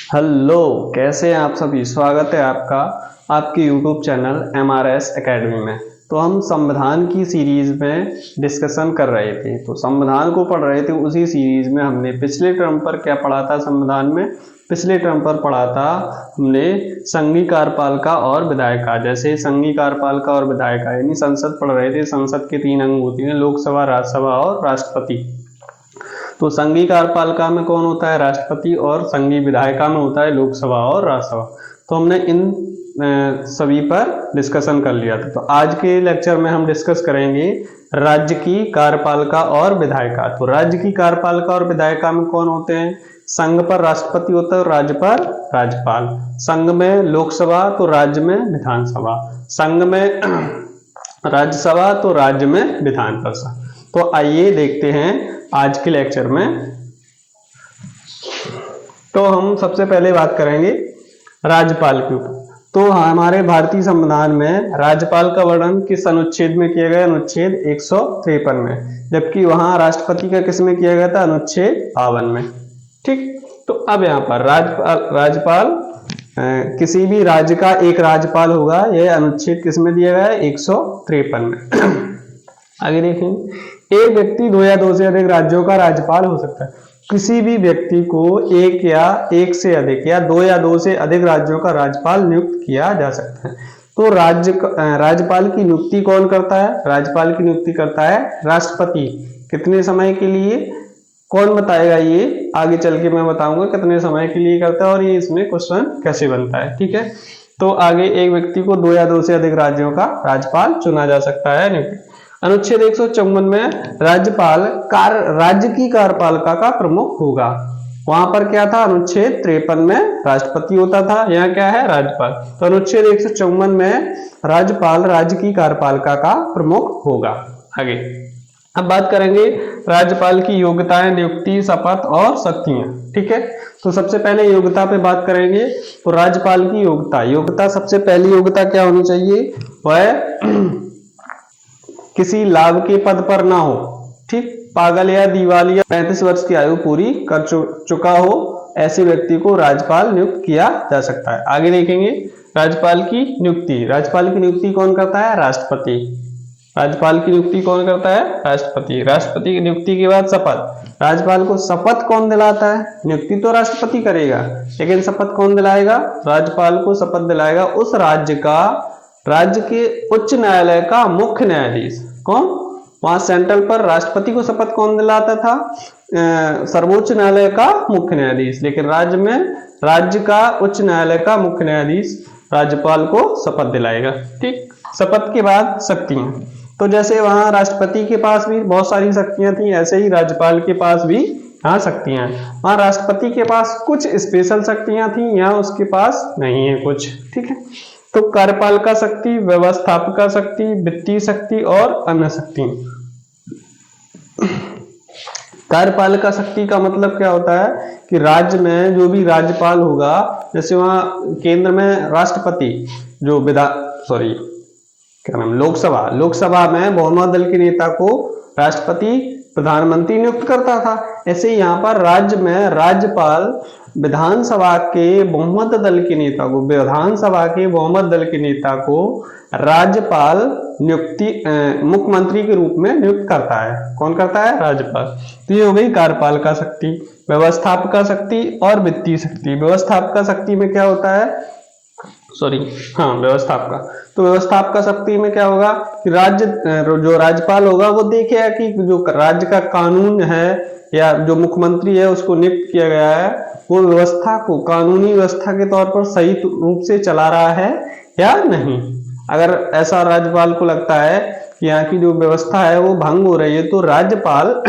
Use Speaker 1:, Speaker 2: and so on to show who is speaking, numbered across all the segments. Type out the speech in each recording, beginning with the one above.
Speaker 1: Hello, कैसे हैं आप सभी। स्वागत है आपका आपके YouTube चैनल MRS एकेडमी में। तो हम संविधान की सीरीज में डिस्कशन कर रहे थे, तो संविधान को पढ़ रहे थे। उसी सीरीज में हमने पिछले टर्म पर क्या पढ़ा था। संविधान में पिछले टर्म पर पढ़ा था हमने संघीय कार्यपालिका और विधायिका। जैसे संघीय कार्यपालिका और विधायिका यानी संसद पढ़ रहे थे। संसद के 3 अंग होते हैं, लोकसभा, राज्यसभा और राष्ट्रपति। तो संघीय कार्यपालिका में कौन होता है, राष्ट्रपति, और संघीय विधायिका में होता है लोकसभा और राज्यसभा। तो हमने इन सभी पर डिस्कशन कर लिया था। तो आज के लेक्चर में हम डिस्कस करेंगे राज्य की कार्यपालिका और विधायिका। तो राज्य की कार्यपालिका और विधायिका में कौन होते हैं, संघ पर राष्ट्रपति होता है और राज्य पर राज्यपाल। संघ में लोकसभा तो राज्य में विधानसभा, संघ में राज्यसभा तो राज्य में विधान परिषद। तो आइए देखते हैं आज के लेक्चर में। तो हम सबसे पहले बात करेंगे राज्यपाल के ऊपर। तो हमारे भारतीय संविधान में राज्यपाल का वर्णन किस अनुच्छेद में किया गया, अनुच्छेद 153 में, जबकि वहां राष्ट्रपति का किस में किया गया था, अनुच्छेद 52 में। ठीक, तो अब यहाँ पर राज्यपाल किसी भी राज्य का एक राज्यपाल होगा। यह अनुच्छेद किस में दिया गया है, 153 में। आगे देखें, एक व्यक्ति 2 या 2 से अधिक राज्यों का राज्यपाल हो सकता है। किसी भी व्यक्ति को एक या एक से अधिक या 2 या 2 से अधिक राज्यों का राज्यपाल नियुक्त किया जा सकता है। तो राज्यपाल की नियुक्ति कौन करता है, राज्यपाल की नियुक्ति करता है राष्ट्रपति। कितने समय के लिए, कौन बताएगा, ये आगे चल के मैं बताऊंगा कितने समय के लिए करता है और ये इसमें क्वेश्चन कैसे बनता है। ठीक है, तो आगे एक व्यक्ति को 2 या 2 से अधिक राज्यों का राज्यपाल चुना जा सकता है। अनुच्छेद 154 में राज्यपाल राज्य की कार्यपालिका का प्रमुख होगा। वहां पर क्या था, अनुच्छेद 53 में राष्ट्रपति होता था, यहाँ क्या है, राज्यपाल। तो अनुच्छेद 154 में राज्यपाल राज्य की कार्यपालिका का प्रमुख होगा। आगे अब बात करेंगे राज्यपाल की योग्यताएं, नियुक्ति, शपथ और शक्तियां। ठीक है, तो सबसे पहले योग्यता पे बात करेंगे। तो राज्यपाल की योग्यता सबसे पहली योग्यता क्या होनी चाहिए, वह किसी लाभ के पद पर ना हो। ठीक, पागल या दिवालिया 35 वर्ष की आयु पूरी कर चुका हो, ऐसे व्यक्ति को राज्यपाल नियुक्त किया जा सकता है। आगे देखेंगे राज्यपाल की नियुक्ति। राज्यपाल की नियुक्ति कौन करता है, राष्ट्रपति। राज्यपाल की नियुक्ति कौन करता है, राष्ट्रपति। राष्ट्रपति की नियुक्ति के बाद शपथ। राज्यपाल को शपथ कौन दिलाता है, नियुक्ति तो राष्ट्रपति करेगा, लेकिन शपथ कौन दिलाएगा, राज्यपाल को शपथ दिलाएगा उस राज्य के उच्च न्यायालय का मुख्य न्यायाधीश। कौन, वहां सेंट्रल पर राष्ट्रपति को शपथ कौन दिलाता था, सर्वोच्च न्यायालय का मुख्य न्यायाधीश, लेकिन राज्य में राज्य का उच्च न्यायालय का मुख्य न्यायाधीश राज्यपाल को शपथ दिलाएगा। ठीक, शपथ के बाद शक्तियां। तो जैसे वहां राष्ट्रपति के पास भी बहुत सारी शक्तियां थी, ऐसे ही राज्यपाल के पास भी यहाँ शक्तियां हैं। वहां राष्ट्रपति के पास कुछ स्पेशल शक्तियां थी, यहाँ उसके पास नहीं है कुछ। ठीक है, तो कार्यपालिका शक्ति, व्यवस्थापिका शक्ति, वित्तीय शक्ति और अन्य शक्ति। कार्यपालिका शक्ति का मतलब क्या होता है कि राज्य में जो भी राज्यपाल होगा, जैसे वहां केंद्र में राष्ट्रपति, जो लोकसभा में बहुमत दल के नेता को राष्ट्रपति प्रधानमंत्री नियुक्त करता था। ऐसे ही यहाँ पर राज्य में राज्यपाल विधानसभा के बहुमत दल के नेता को राज्यपाल मुख्यमंत्री के रूप में नियुक्त करता है। कौन करता है, राज्यपाल। तो ये हो गई कार्यपालिका शक्ति। व्यवस्थापिका शक्ति और वित्तीय शक्ति। व्यवस्थापिका शक्ति में क्या होता है, व्यवस्थापिका। तो व्यवस्थापिका शक्ति में क्या होगा कि जो राज्यपाल होगा वो देखेगा कि जो राज्य का कानून है या जो मुख्यमंत्री है उसको नियुक्त किया गया है, वो व्यवस्था को कानूनी व्यवस्था के तौर पर सही रूप से चला रहा है या नहीं। अगर ऐसा राज्यपाल को लगता है कि यहाँ की जो व्यवस्था है वो भंग हो रही है, तो राज्यपाल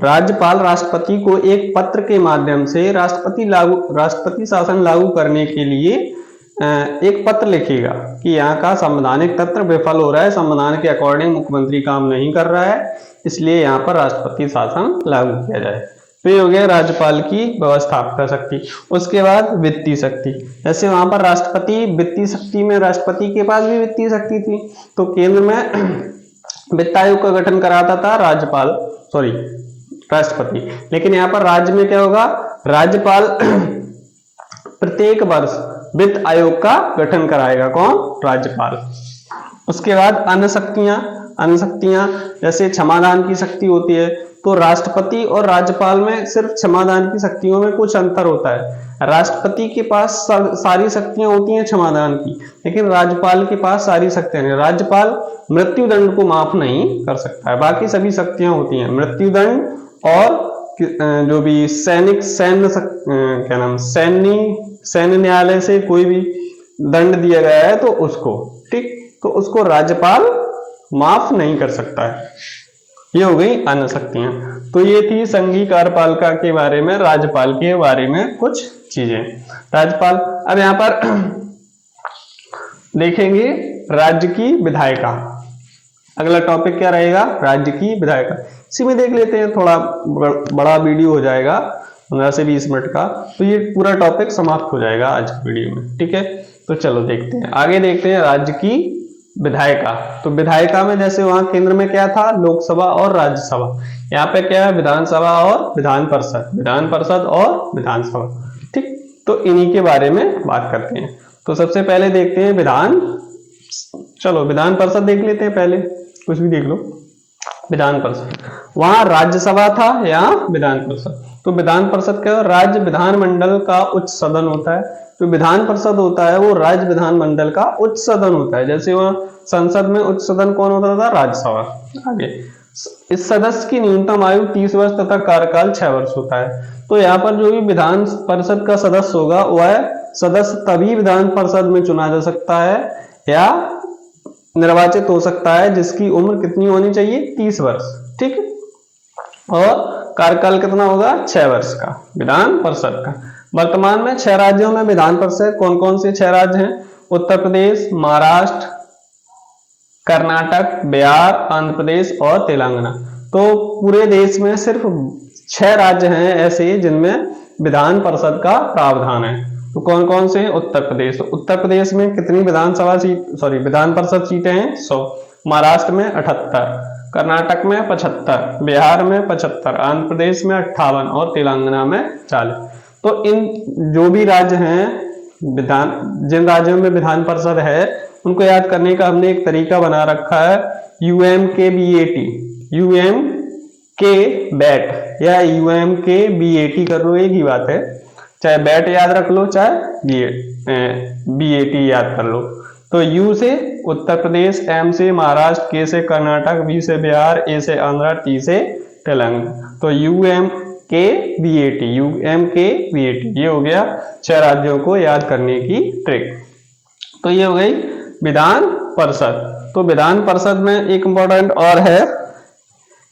Speaker 1: राज्यपाल राष्ट्रपति को एक पत्र के माध्यम से राष्ट्रपति शासन लागू करने के लिए एक पत्र लिखेगा कि यहाँ का संवैधानिक तंत्र विफल हो रहा है, संविधान के अकॉर्डिंग मुख्यमंत्री काम नहीं कर रहा है, इसलिए यहाँ पर राष्ट्रपति शासन लागू किया जाए। तो ये हो गया राज्यपाल की व्यवस्थापक शक्ति। उसके बाद वित्तीय शक्ति, जैसे वहां पर राष्ट्रपति वित्तीय शक्ति में राष्ट्रपति के पास भी वित्तीय शक्ति थी, तो केंद्र में वित्त आयोग का गठन कराता था राष्ट्रपति। लेकिन यहाँ पर राज्य में क्या होगा, राज्यपाल प्रत्येक वर्ष वित्त आयोग का गठन कराएगा, कौन, राज्यपाल। उसके बाद अन्य शक्तियां जैसे क्षमादान की शक्ति होती है, तो राष्ट्रपति और राज्यपाल में सिर्फ क्षमादान की शक्तियों में कुछ अंतर होता है। राष्ट्रपति के पास सारी शक्तियां होती हैं क्षमादान की, लेकिन राज्यपाल के पास सारी शक्तियां नहीं। राज्यपाल मृत्युदंड को माफ नहीं कर सकता है, बाकी सभी शक्तियां होती हैं। मृत्युदंड और जो भी सैन्य न्यायालय से कोई भी दंड दिया गया है तो उसको, ठीक, तो उसको राज्यपाल माफ नहीं कर सकता है। ये हो गई अन्य शक्तियां। तो ये थी संघीय कार्यपालिका के बारे में, राज्यपाल के बारे में कुछ चीजें। राज्यपाल, अब यहां पर देखेंगे राज्य की विधायिका। अगला टॉपिक क्या रहेगा, राज्य की विधायिका। इसी में देख लेते हैं, थोड़ा बड़ा वीडियो हो जाएगा 15 से 20 मिनट का, तो ये पूरा टॉपिक समाप्त हो जाएगा आज की वीडियो में, ठीक है। तो चलो देखते हैं, आगे देखते हैं राज्य की विधायिका। तो विधायिका में जैसे वहां केंद्र में क्या था, लोकसभा और राज्यसभा, यहाँ पे क्या है, विधानसभा और विधान परिषद और विधानसभा, ठीक। तो इन्हीं के बारे में बात करते हैं। तो सबसे पहले देखते हैं विधान परिषद देख लेते हैं, पहले कुछ भी देख लो। विधान परिषद, वहां राज्यसभा था, यहाँ विधान परिषद। तो विधान परिषद क्या, राज्य विधानमंडल का उच्च सदन होता है। जो विधान परिषद होता है वो राज्य विधानमंडल का उच्च सदन होता है। जैसे वहां संसद में उच्च सदन कौन होता था, राज्यसभा। आगे, इस सदस्य की न्यूनतम आयु 30 वर्ष तथा कार्यकाल 6 वर्ष होता है। तो यहाँ पर जो भी विधान परिषद का सदस्य होगा, वह सदस्य तभी विधान परिषद में चुना जा सकता है या निर्वाचित हो सकता है जिसकी उम्र कितनी होनी चाहिए, 30 वर्ष, ठीक। और कार्यकाल कितना होगा, 6 वर्ष का विधान परिषद का। वर्तमान में 6 राज्यों में विधान परिषद, कौन कौन से 6 राज्य हैं, उत्तर प्रदेश, महाराष्ट्र, कर्नाटक, बिहार, आंध्र प्रदेश और तेलंगाना। तो पूरे देश में सिर्फ 6 राज्य हैं ऐसे जिनमें विधान परिषद का प्रावधान है। तो कौन कौन से, उत्तर प्रदेश। तो उत्तर प्रदेश में कितनी विधान परिषद सीटें हैं, 100। महाराष्ट्र में 78, कर्नाटक में 75, बिहार में 75, आंध्र प्रदेश में 58 और तेलंगाना में 40। तो इन जो भी राज्य हैं, जिन राज्यों में विधान परिषद है, उनको याद करने का हमने एक तरीका बना रखा है, UMKBAT या UMKBAT कर लो, एक ही बात है। चाहे बैट याद रख लो, चाहे BAT याद कर लो। तो U से उत्तर प्रदेश, M से महाराष्ट्र, K से कर्नाटक, B से बिहार, A से आंध्र, T से तेलंगाना। तो UMKBAT ये हो गया 6 राज्यों को याद करने की ट्रिक। तो ये हो गई विधान परिषद। तो विधान परिषद में एक इंपॉर्टेंट और है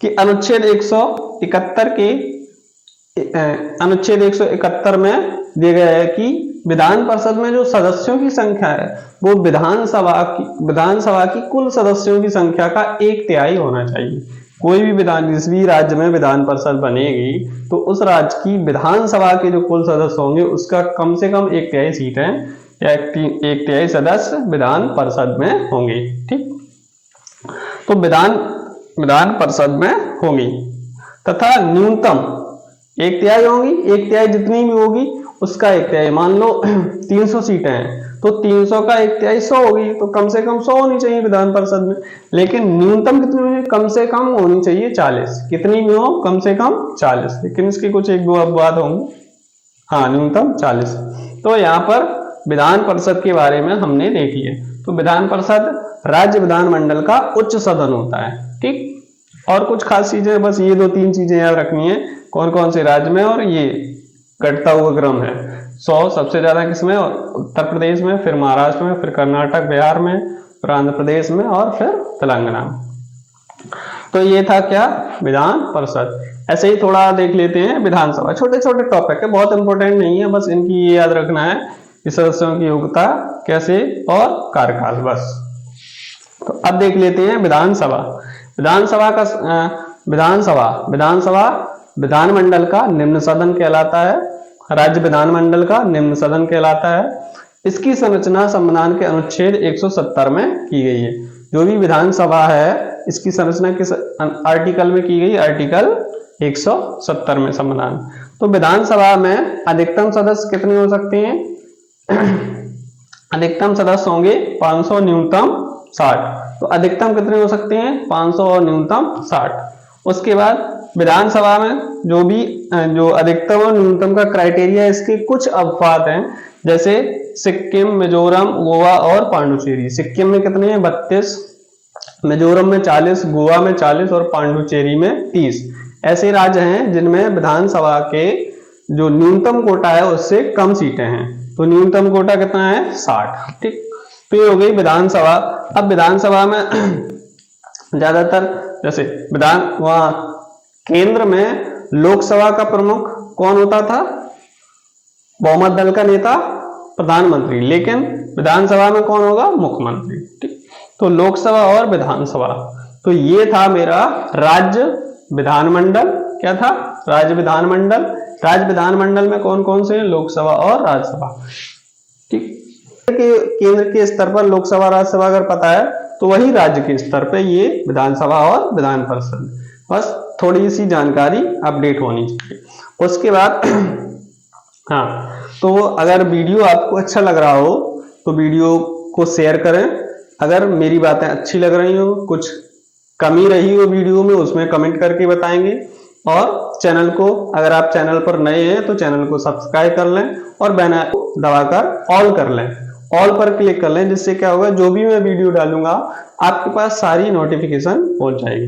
Speaker 1: कि अनुच्छेद 171 में दिया गया है कि विधान परिषद में जो सदस्यों की संख्या है वो विधानसभा की कुल सदस्यों की संख्या का 1/3 होना चाहिए। कोई भी जिस भी राज्य में विधान परिषद बनेगी तो उस राज्य की विधानसभा के जो कुल सदस्य होंगे उसका कम से कम 1/3 सीटें या 1/3 सदस्य विधान परिषद में होंगे, ठीक। तो विधान परिषद में होंगी तथा न्यूनतम 1/3 होंगी। 1/3 जितनी भी होगी उसका 1/3, मान लो 300 सीटें हैं तो 300 का 1/3 100 होगी, तो कम से कम 100 होनी चाहिए विधान परिषद में। लेकिन न्यूनतम कितनी होनी, कम से कम होनी चाहिए 40। कितनी भी हो, कम से कम 40। लेकिन इसकी कुछ 1-2 बात होंगी, हाँ, न्यूनतम 40। तो यहाँ पर विधान परिषद के बारे में हमने देख लिया। तो विधान परिषद राज्य विधानमंडल का उच्च सदन होता है, ठीक। और कुछ खास चीजें, बस ये 2-3 चीजें याद रखनी है, कौन कौन से राज्य में, और ये घटता हुआ क्रम है। 100 सबसे ज्यादा किसमें, उत्तर प्रदेश में, फिर महाराष्ट्र में, फिर कर्नाटक, बिहार में, फिर आंध्र प्रदेश में और फिर तेलंगाना में। तो ये था क्या, विधान परिषद। ऐसे ही थोड़ा देख लेते हैं विधानसभा। छोटे छोटे टॉपिक है, बहुत इंपॉर्टेंट नहीं है, बस इनकी ये याद रखना है कि सदस्यों की योग्यता कैसे और कार्यकाल, बस। तो अब देख लेते हैं विधानसभा। विधानसभा विधानमंडल का निम्न सदन कहलाता है। राज्य विधानमंडल का निम्न सदन कहलाता है। इसकी संरचना संविधान के अनुच्छेद 170 में की गई है। जो भी विधानसभा है इसकी संरचना किस आर्टिकल में की गई? आर्टिकल 170 में संविधान। तो विधानसभा में अधिकतम सदस्य कितने हो सकते हैं? अधिकतम सदस्य होंगे 500, न्यूनतम 60। तो अधिकतम कितने हो सकते हैं? 500 और न्यूनतम 60। उसके बाद विधानसभा में जो अधिकतम और न्यूनतम का क्राइटेरिया, इसके कुछ अपवाद हैं, जैसे सिक्किम, मिजोरम, गोवा और पांडुचेरी। सिक्किम में कितने हैं? 32, मिजोरम में 40, गोवा में 40 और पांडुचेरी में 30 ऐसे राज्य हैं जिनमें विधानसभा के जो न्यूनतम कोटा है उससे कम सीटें हैं। तो न्यूनतम कोटा कितना है? 60। ठीक, तो ये हो गई विधानसभा। अब विधानसभा में ज्यादातर जैसे वहां केंद्र में लोकसभा का प्रमुख कौन होता था? बहुमत दल का नेता, प्रधानमंत्री। लेकिन विधानसभा में कौन होगा? मुख्यमंत्री। ठीक, तो लोकसभा और विधानसभा। तो ये था मेरा राज्य विधानमंडल। क्या था? राज्य विधानमंडल। राज्य विधानमंडल में कौन कौन से हैं? लोकसभा और राज्यसभा। ठीक, केंद्र के स्तर पर लोकसभा राज्यसभा अगर पता है तो वही राज्य के स्तर पे ये विधानसभा और विधान परिषद। बस थोड़ी सी जानकारी अपडेट होनी चाहिए। उसके बाद हाँ, तो अगर वीडियो आपको अच्छा लग रहा हो तो वीडियो को शेयर करें। अगर मेरी बातें अच्छी लग रही हो, कुछ कमी रही हो वीडियो में, उसमें कमेंट करके बताएंगे। और चैनल को, अगर आप चैनल पर नए हैं तो चैनल को सब्सक्राइब कर लें और बेल आइकन दबाकर ऑल कर लें। ऑल पर क्लिक कर लें, जिससे क्या होगा, जो भी मैं वीडियो डालूंगा आपके पास सारी नोटिफिकेशन पहुंच जाएगी।